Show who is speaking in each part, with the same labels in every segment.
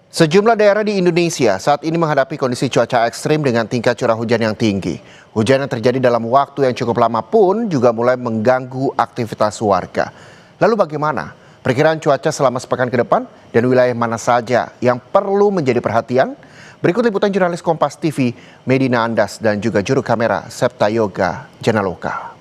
Speaker 1: Sejumlah daerah di Indonesia saat ini menghadapi kondisi cuaca ekstrim dengan tingkat curah hujan yang tinggi. Hujan yang terjadi dalam waktu yang cukup lama pun juga mulai mengganggu aktivitas warga. Lalu bagaimana perkiraan cuaca selama sepekan ke depan dan wilayah mana saja yang perlu menjadi perhatian? Berikut liputan jurnalis Kompas TV, Medina Andas dan juga juru kamera Septa Yoga Janaloka.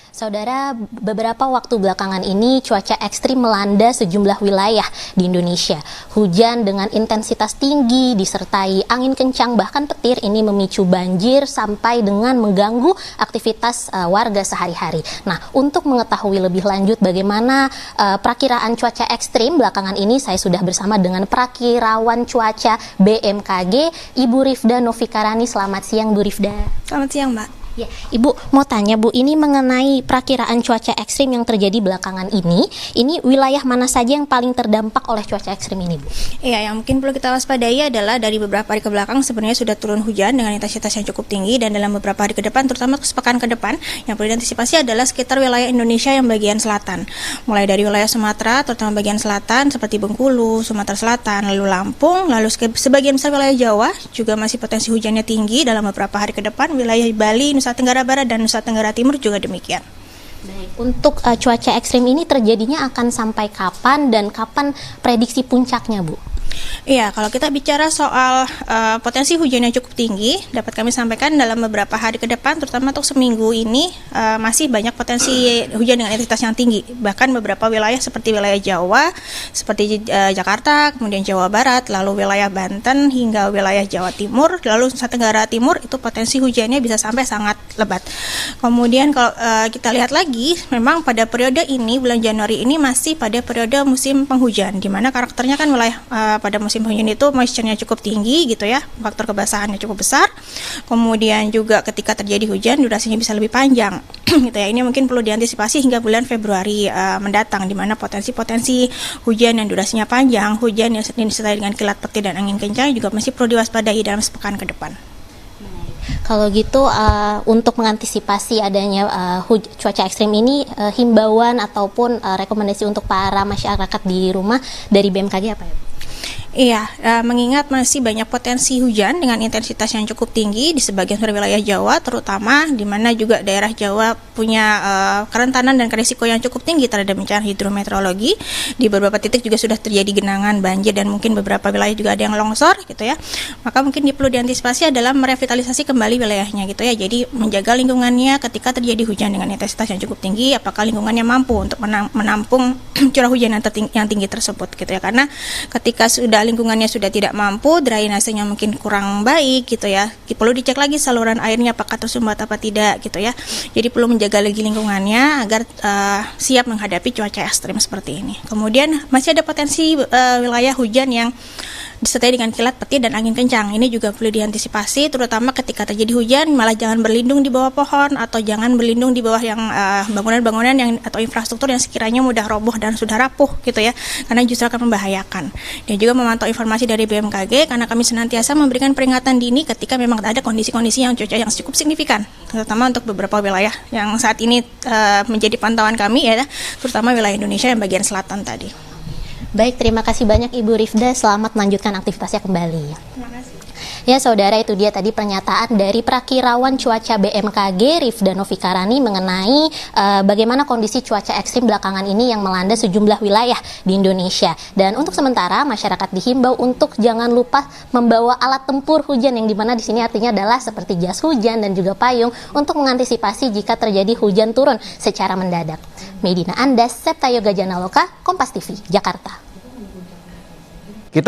Speaker 2: Saudara, beberapa waktu belakangan ini cuaca ekstrim melanda sejumlah wilayah di Indonesia. Hujan dengan intensitas tinggi disertai angin kencang bahkan petir ini memicu banjir sampai dengan mengganggu aktivitas warga sehari-hari. Nah, untuk mengetahui lebih lanjut bagaimana perakiraan cuaca ekstrim belakangan ini, saya sudah bersama dengan Prakirawan Cuaca BMKG, Ibu Rifda Novikarani. Selamat siang, Bu Rifda.
Speaker 3: Selamat siang, Mbak.
Speaker 2: Ya, Ibu mau tanya Bu, ini mengenai perakiraan cuaca ekstrim yang terjadi belakangan ini wilayah mana saja yang paling terdampak oleh cuaca ekstrim ini, Bu?
Speaker 3: Iya, yang mungkin perlu kita waspadai adalah dari beberapa hari ke belakang sebenarnya sudah turun hujan dengan intensitas yang cukup tinggi, dan dalam beberapa hari ke depan, terutama sepekan ke depan, yang perlu diantisipasi adalah sekitar wilayah Indonesia yang bagian selatan. Mulai dari wilayah Sumatera, terutama bagian selatan seperti Bengkulu, Sumatera Selatan, lalu Lampung, lalu sebagian besar wilayah Jawa juga masih potensi hujannya tinggi dalam beberapa hari ke depan. Wilayah Bali, Nusa Tenggara Barat dan Nusa Tenggara Timur juga demikian.
Speaker 2: Baik, untuk cuaca ekstrim ini terjadinya akan sampai kapan dan kapan prediksi puncaknya, Bu?
Speaker 3: Iya, kalau kita bicara soal potensi hujan yang cukup tinggi, dapat kami sampaikan dalam beberapa hari ke depan, terutama untuk seminggu ini masih banyak potensi hujan dengan intensitas yang tinggi. Bahkan beberapa wilayah seperti wilayah Jawa, seperti Jakarta, kemudian Jawa Barat, lalu wilayah Banten hingga wilayah Jawa Timur, lalu Nusa Tenggara Timur, itu potensi hujannya bisa sampai sangat lebat. Kemudian kalau kita lihat lagi, memang pada periode ini, bulan Januari ini masih pada periode musim penghujan, di mana karakternya kan wilayah pada musim hujan itu moisture-nya cukup tinggi gitu ya, faktor kebasahannya cukup besar. Kemudian juga ketika terjadi hujan durasinya bisa lebih panjang gitu ya. Ini mungkin perlu diantisipasi hingga bulan Februari mendatang, di mana potensi hujan yang durasinya panjang, hujan yang disertai dengan kilat petir dan angin kencang juga masih perlu diwaspadai dalam sepekan ke depan.
Speaker 2: Kalau gitu untuk mengantisipasi adanya cuaca ekstrim ini, himbauan ataupun rekomendasi untuk para masyarakat di rumah dari BMKG apa ya?
Speaker 3: Iya, mengingat masih banyak potensi hujan dengan intensitas yang cukup tinggi di sebagian besar wilayah Jawa, terutama di mana juga daerah Jawa punya kerentanan dan risiko yang cukup tinggi terhadap bencana hidrometeorologi. Di beberapa titik juga sudah terjadi genangan, banjir, dan mungkin beberapa wilayah juga ada yang longsor gitu ya. Maka mungkin perlu diantisipasi adalah merevitalisasi kembali wilayahnya gitu ya. Jadi menjaga lingkungannya ketika terjadi hujan dengan intensitas yang cukup tinggi, apakah lingkungannya mampu untuk menampung curah hujan yang tinggi tersebut gitu ya. Karena ketika lingkungannya sudah tidak mampu, drainasenya mungkin kurang baik gitu ya, perlu dicek lagi saluran airnya apakah tersumbat apa tidak gitu ya. Jadi perlu menjaga lagi lingkungannya agar siap menghadapi cuaca ekstrim seperti ini. Kemudian masih ada potensi wilayah hujan yang disertai dengan kilat petir dan angin kencang. Ini juga perlu diantisipasi, terutama ketika terjadi hujan malah jangan berlindung di bawah pohon atau jangan berlindung di bawah yang bangunan-bangunan yang atau infrastruktur yang sekiranya mudah roboh dan sudah rapuh gitu ya, karena justru akan membahayakan. Dan juga memantau informasi dari BMKG, karena kami senantiasa memberikan peringatan dini ketika memang ada kondisi-kondisi yang cuaca yang cukup signifikan, terutama untuk beberapa wilayah yang saat ini menjadi pantauan kami ya, terutama wilayah Indonesia yang bagian selatan tadi.
Speaker 2: Baik, terima kasih banyak Ibu Rifda. Selamat melanjutkan aktivitasnya kembali.
Speaker 3: Terima kasih.
Speaker 2: Ya saudara, itu dia tadi pernyataan dari Prakirawan Cuaca BMKG Rifda Novikarani mengenai bagaimana kondisi cuaca ekstrim belakangan ini yang melanda sejumlah wilayah di Indonesia. Dan untuk sementara masyarakat dihimbau untuk jangan lupa membawa alat tempur hujan, yang dimana di sini artinya adalah seperti jas hujan dan juga payung untuk mengantisipasi jika terjadi hujan turun secara mendadak. Medina Andas, Septa Yoga Janaloka, Kompas TV, Jakarta.